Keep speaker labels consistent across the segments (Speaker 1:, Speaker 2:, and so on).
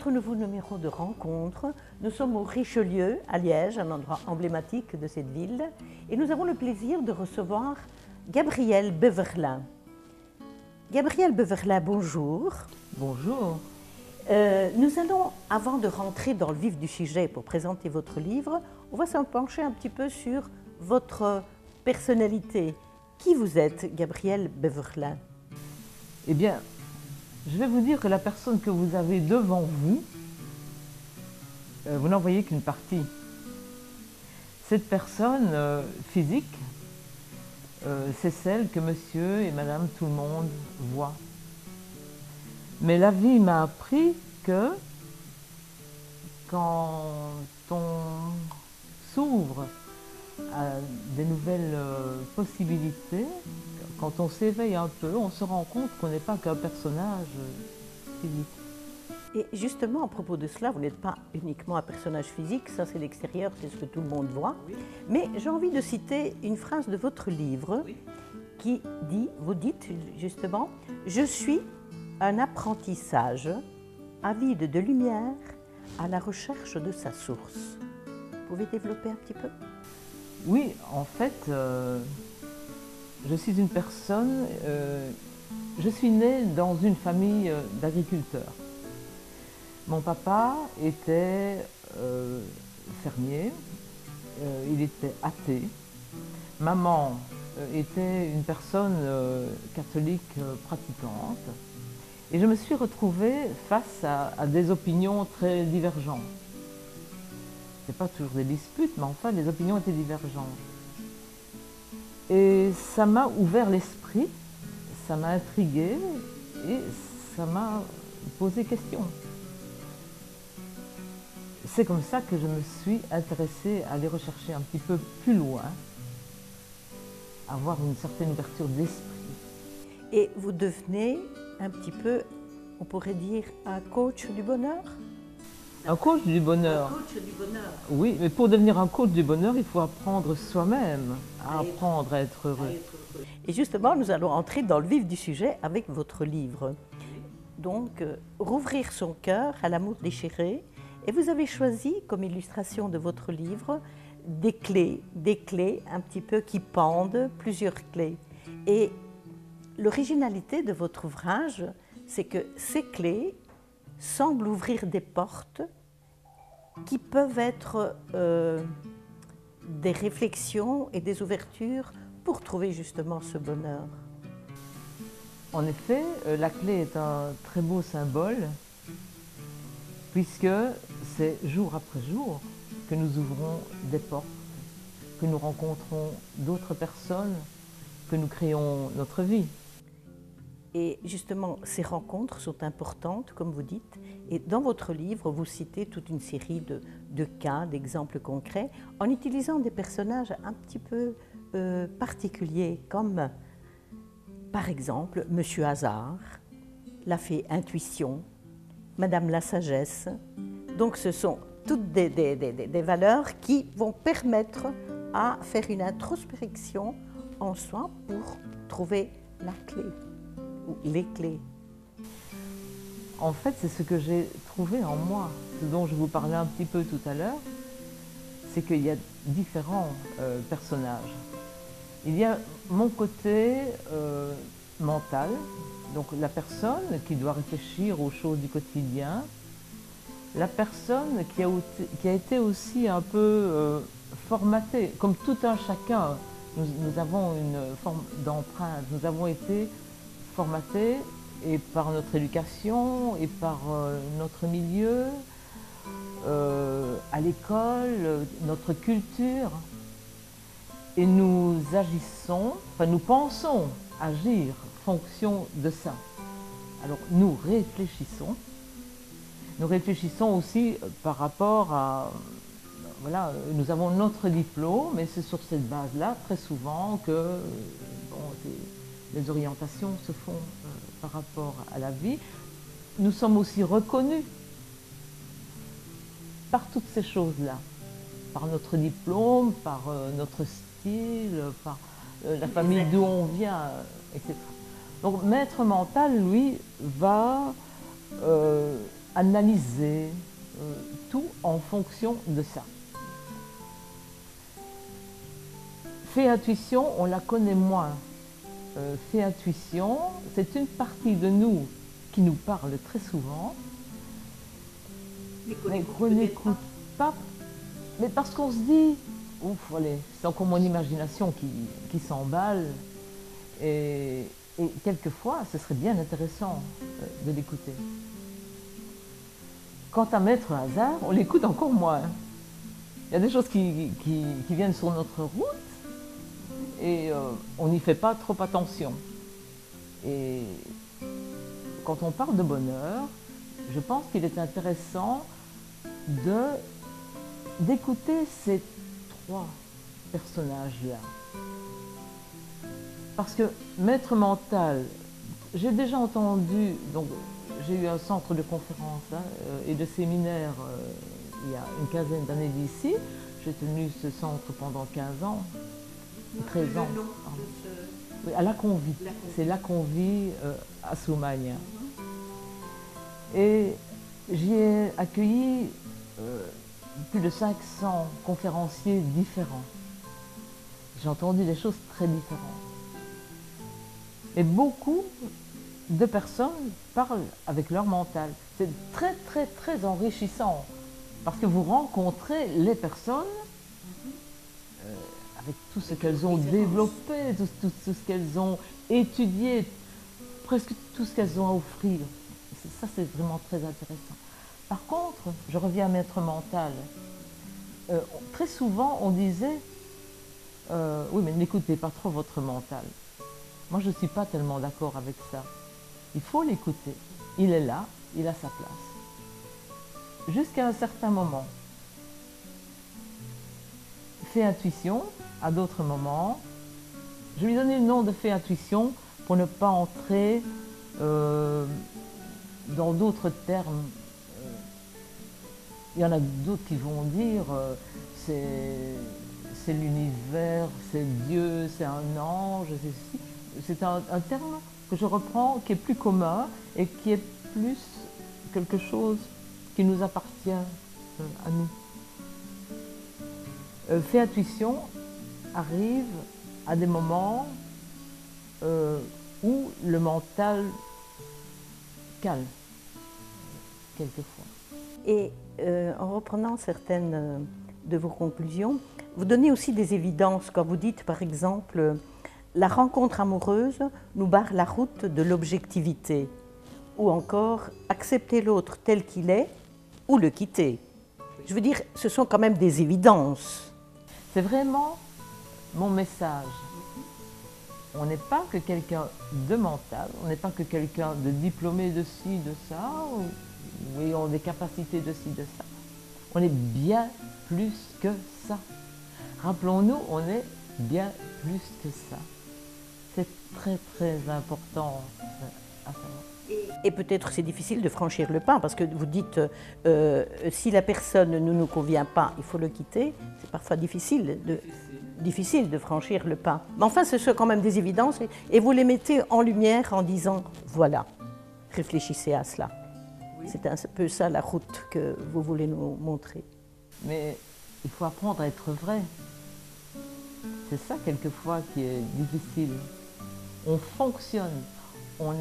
Speaker 1: notre nouveau numéro de rencontre. Nous sommes au Richelieu, à Liège, un endroit emblématique de cette ville. Et nous avons le plaisir de recevoir Gabrielle Beverlin. Gabrielle Beverlin, bonjour.
Speaker 2: Bonjour.
Speaker 1: Nous allons, avant de rentrer dans le vif du sujet pour présenter votre livre, on va s'en pencher un petit peu sur votre personnalité. Qui vous êtes, Gabrielle Beverlin?
Speaker 2: Eh bien, je vais vous dire que la personne que vous avez devant vous, vous n'en voyez qu'une partie. Cette personne physique, c'est celle que monsieur et madame tout le monde voit. Mais la vie m'a appris que quand on s'ouvre à des nouvelles possibilités, quand on s'éveille un peu, on se rend compte qu'on n'est pas qu'un personnage physique.
Speaker 1: Et justement, à propos de cela, vous n'êtes pas uniquement un personnage physique, ça c'est l'extérieur, c'est ce que tout le monde voit. Oui. Mais j'ai envie de citer une phrase de votre livre qui dit, vous dites justement, « Je suis un apprentissage avide de lumière à la recherche de sa source ». Vous pouvez développer un petit peu?
Speaker 2: Oui, en fait, je suis une personne, je suis née dans une famille d'agriculteurs. Mon papa était fermier, il était athée. Maman était une personne catholique pratiquante. Et je me suis retrouvée face à des opinions très divergentes. Ce n'est pas toujours des disputes, mais enfin, les opinions étaient divergentes. Et ça m'a ouvert l'esprit, ça m'a intriguée et ça m'a posé question. C'est comme ça que je me suis intéressée à aller rechercher un petit peu plus loin, avoir une certaine ouverture d'esprit.
Speaker 1: Et vous devenez un petit peu, on pourrait dire, un coach du bonheur?
Speaker 2: Un coach du bonheur.
Speaker 1: Un coach du bonheur.
Speaker 2: Oui, mais pour devenir un coach du bonheur, il faut apprendre soi-même à apprendre à être heureux.
Speaker 1: Et justement, nous allons entrer dans le vif du sujet avec votre livre. Donc, rouvrir son cœur à l'amour déchiré. Et vous avez choisi comme illustration de votre livre des clés un petit peu qui pendent, plusieurs clés. Et l'originalité de votre ouvrage, c'est que ces clés semblent ouvrir des portes qui peuvent être des réflexions et des ouvertures pour trouver justement ce bonheur.
Speaker 2: En effet, la clé est un très beau symbole, puisque c'est jour après jour que nous ouvrons des portes, que nous rencontrons d'autres personnes, que nous créons notre vie.
Speaker 1: Et justement, ces rencontres sont importantes, comme vous dites, et dans votre livre, vous citez toute une série de cas, d'exemples concrets, en utilisant des personnages un petit peu particuliers, comme par exemple Monsieur Hasard, la fée Intuition, Madame la Sagesse. Donc ce sont toutes des valeurs qui vont permettre à faire une introspection en soi pour trouver la clé. Les clés.
Speaker 2: En fait, c'est ce que j'ai trouvé en moi, ce dont je vous parlais un petit peu tout à l'heure, c'est qu'il y a différents personnages. Il y a mon côté mental, donc la personne qui doit réfléchir aux choses du quotidien, la personne qui a été aussi un peu formatée, comme tout un chacun. Nous avons une forme d'empreinte, nous avons été formatés et par notre éducation et par notre milieu, à l'école, notre culture. Et nous agissons, enfin nous pensons agir en fonction de ça. Alors nous réfléchissons aussi par rapport à, voilà, nous avons notre diplôme et c'est sur cette base-là très souvent que les orientations se font par rapport à la vie. Nous sommes aussi reconnus par toutes ces choses-là, par notre diplôme, par notre style, par la famille d'où on vient, etc. Donc, maître mental, lui, va analyser, tout en fonction de ça. Fait intuition, on la connaît moins. Fait intuition, c'est une partie de nous qui nous parle très souvent, mais qu'on n'écoute pas, mais parce qu'on se dit, ouf, allez, c'est encore mon imagination qui s'emballe, et quelquefois, ce serait bien intéressant de l'écouter. Quant à Maître Hasard, on l'écoute encore moins. Il y a des choses qui viennent sur notre route, et on n'y fait pas trop attention. Et quand on parle de bonheur, je pense qu'il est intéressant d'écouter ces trois personnages-là. Parce que Maître Mental, j'ai déjà entendu, donc j'ai eu un centre de conférences et de séminaires il y a une quinzaine d'années d'ici. J'ai tenu ce centre pendant 15 ans. 13 ans. Oui, à La Convie. C'est La Convie à Soumagne. Et j'y ai accueilli plus de 500 conférenciers différents. J'ai entendu des choses très différentes. Et beaucoup de personnes parlent avec leur mental. C'est très, très, très enrichissant. Parce que vous rencontrez les personnes avec tout ce qu'elles ont développé, tout ce qu'elles ont étudié, presque tout ce qu'elles ont à offrir. Ça, c'est vraiment très intéressant. Par contre, je reviens à Maître Mental. Très souvent, on disait oui, mais n'écoutez pas trop votre mental. Moi, je ne suis pas tellement d'accord avec ça. Il faut l'écouter. Il est là, il a sa place. Jusqu'à un certain moment. Fait intuition, à d'autres moments. Je lui ai donné le nom de fait intuition pour ne pas entrer dans d'autres termes. Il y en a d'autres qui vont dire c'est l'univers, c'est Dieu, c'est un ange, c'est ceci. C'est un terme que je reprends, qui est plus commun et qui est plus quelque chose qui nous appartient à nous. Fait intuition arrive à des moments où le mental cale, quelquefois.
Speaker 1: Et en reprenant certaines de vos conclusions, vous donnez aussi des évidences quand vous dites, par exemple, la rencontre amoureuse nous barre la route de l'objectivité, ou encore accepter l'autre tel qu'il est ou le quitter. Je veux dire, ce sont quand même des évidences.
Speaker 2: C'est vraiment mon message. On n'est pas que quelqu'un de mental, on n'est pas que quelqu'un de diplômé de ci, de ça, ou ayant des capacités de ci, de ça. On est bien plus que ça. Rappelons-nous, on est bien plus que ça. C'est très très important à savoir.
Speaker 1: Et peut-être c'est difficile de franchir le pas, parce que vous dites, si la personne ne nous convient pas, il faut le quitter. C'est parfois difficile de franchir le pas. Mais enfin, ce sont quand même des évidences, et vous les mettez en lumière en disant, voilà, réfléchissez à cela. Oui. C'est un peu ça la route que vous voulez nous montrer.
Speaker 2: Mais il faut apprendre à être vrai. C'est ça quelquefois qui est difficile. On fonctionne, on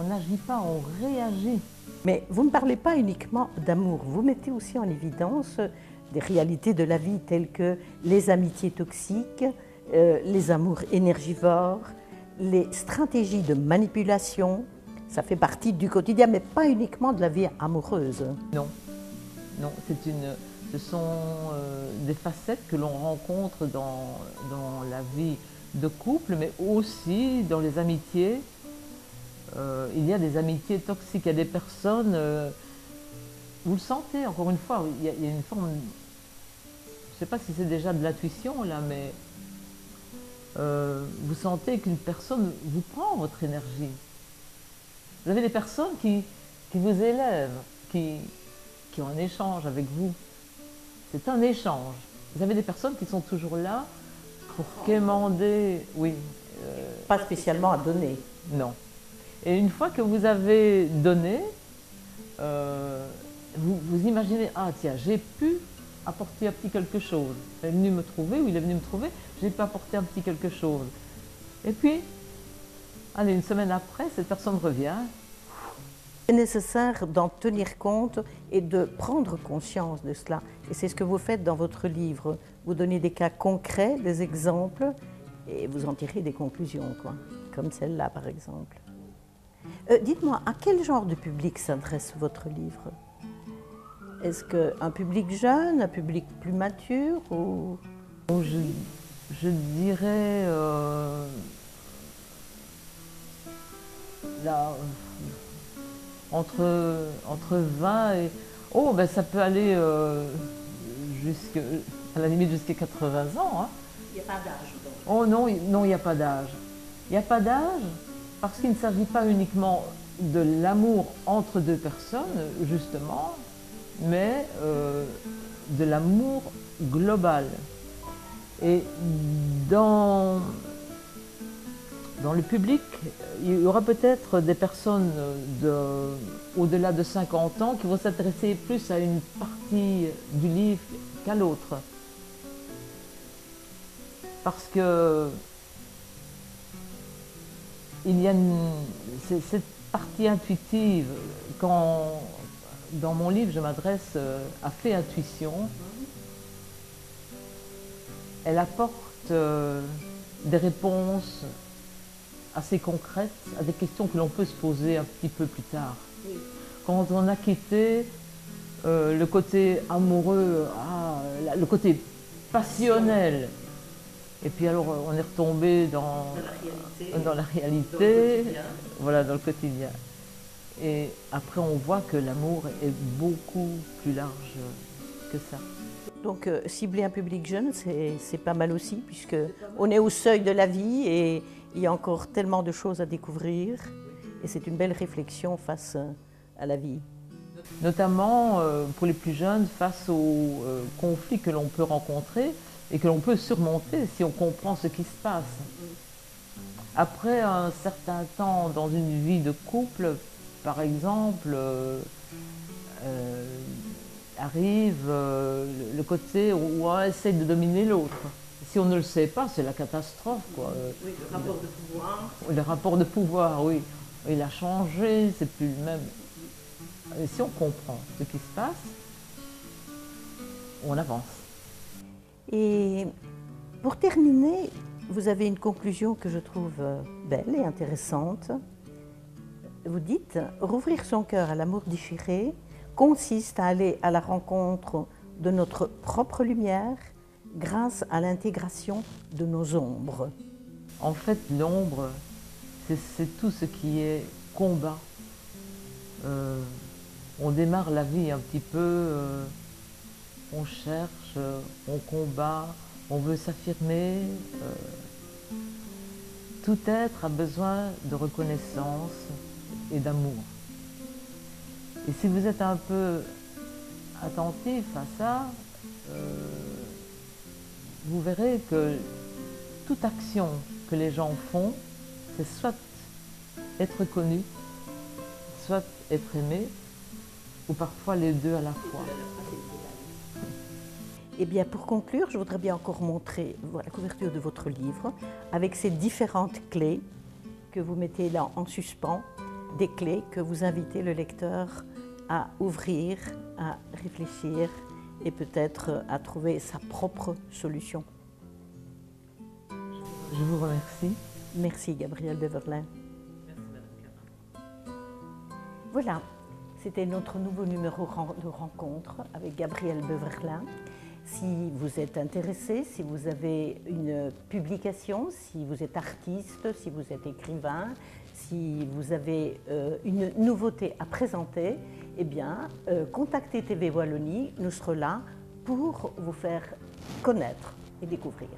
Speaker 2: n'agit pas, on réagit.
Speaker 1: Mais vous ne parlez pas uniquement d'amour, vous mettez aussi en évidence des réalités de la vie telles que les amitiés toxiques, les amours énergivores, les stratégies de manipulation. Ça fait partie du quotidien, mais pas uniquement de la vie amoureuse.
Speaker 2: Non, non, ce sont des facettes que l'on rencontre dans la vie de couple, mais aussi dans les amitiés. Il y a des amitiés toxiques, il y a des personnes, vous le sentez, encore une fois, il y a une forme, je ne sais pas si c'est déjà de l'intuition là, mais vous sentez qu'une personne vous prend votre énergie. Vous avez des personnes qui vous élèvent, qui ont un échange avec vous. C'est un échange. Vous avez des personnes qui sont toujours là pour quémander, oui.
Speaker 1: Pas spécialement à donner.
Speaker 2: Non. Et une fois que vous avez donné, vous imaginez, ah tiens, j'ai pu apporter un petit quelque chose. Il est venu me trouver, ou il est venu me trouver, j'ai pu apporter un petit quelque chose. Et puis, allez, une semaine après, cette personne revient.
Speaker 1: C'est nécessaire d'en tenir compte et de prendre conscience de cela. Et c'est ce que vous faites dans votre livre. Vous donnez des cas concrets, des exemples, et vous en tirez des conclusions, quoi. Comme celle-là, par exemple. Dites-moi, à quel genre de public s'adresse votre livre? Est-ce qu'un public jeune, un public plus mature ou...
Speaker 2: Je dirais là, entre 20 et... Oh, ben ça peut aller à la limite jusqu'à 80 ans. Hein.
Speaker 1: Il n'y a pas d'âge donc?
Speaker 2: Oh non, non, il n'y a pas d'âge. Il n'y a pas d'âge parce qu'il ne s'agit pas uniquement de l'amour entre deux personnes, justement, mais de l'amour global. Et dans le public, il y aura peut-être des personnes au-delà de 50 ans qui vont s'intéresser plus à une partie du livre qu'à l'autre. Parce que il y a cette partie intuitive, quand dans mon livre je m'adresse à Fée Intuition, elle apporte des réponses assez concrètes à des questions que l'on peut se poser un petit peu plus tard. Oui. Quand on a quitté le côté amoureux, le côté passionnel, et puis alors on est retombé dans la réalité, voilà, dans le quotidien. Et après on voit que l'amour est beaucoup plus large que ça.
Speaker 1: Donc cibler un public jeune, c'est pas mal aussi, puisqu'on est au seuil de la vie et il y a encore tellement de choses à découvrir. Et c'est une belle réflexion face à la vie.
Speaker 2: Notamment pour les plus jeunes, face aux conflits que l'on peut rencontrer et que l'on peut surmonter si on comprend ce qui se passe. Après un certain temps dans une vie de couple, par exemple, arrive le côté où on essaie de dominer l'autre. Si on ne le sait pas, c'est la catastrophe, quoi.
Speaker 1: Oui, le rapport de pouvoir.
Speaker 2: Le rapport de pouvoir, oui. Il a changé, c'est plus le même. Et si on comprend ce qui se passe, on avance.
Speaker 1: Et pour terminer, vous avez une conclusion que je trouve belle et intéressante. Vous dites « Rouvrir son cœur à l'amour déchiré consiste à aller à la rencontre de notre propre lumière grâce à l'intégration de nos ombres. »
Speaker 2: En fait, l'ombre, c'est tout ce qui est combat. On démarre la vie un petit peu, on cherche, on combat, on veut s'affirmer. Tout être a besoin de reconnaissance et d'amour. Et si vous êtes un peu attentif à ça, vous verrez que toute action que les gens font, c'est soit être connu, soit être aimé, ou parfois les deux à la fois.
Speaker 1: Eh bien, pour conclure, je voudrais bien encore montrer la couverture de votre livre avec ces différentes clés que vous mettez là en suspens, des clés que vous invitez le lecteur à ouvrir, à réfléchir et peut-être à trouver sa propre solution.
Speaker 2: Je vous remercie.
Speaker 1: Merci Gabrielle Beverlin.
Speaker 2: Merci Madame Clara.
Speaker 1: Voilà, c'était notre nouveau numéro de rencontre avec Gabrielle Beverlin. Si vous êtes intéressé, si vous avez une publication, si vous êtes artiste, si vous êtes écrivain, si vous avez une nouveauté à présenter, eh bien, contactez TV Wallonie, nous serons là pour vous faire connaître et découvrir.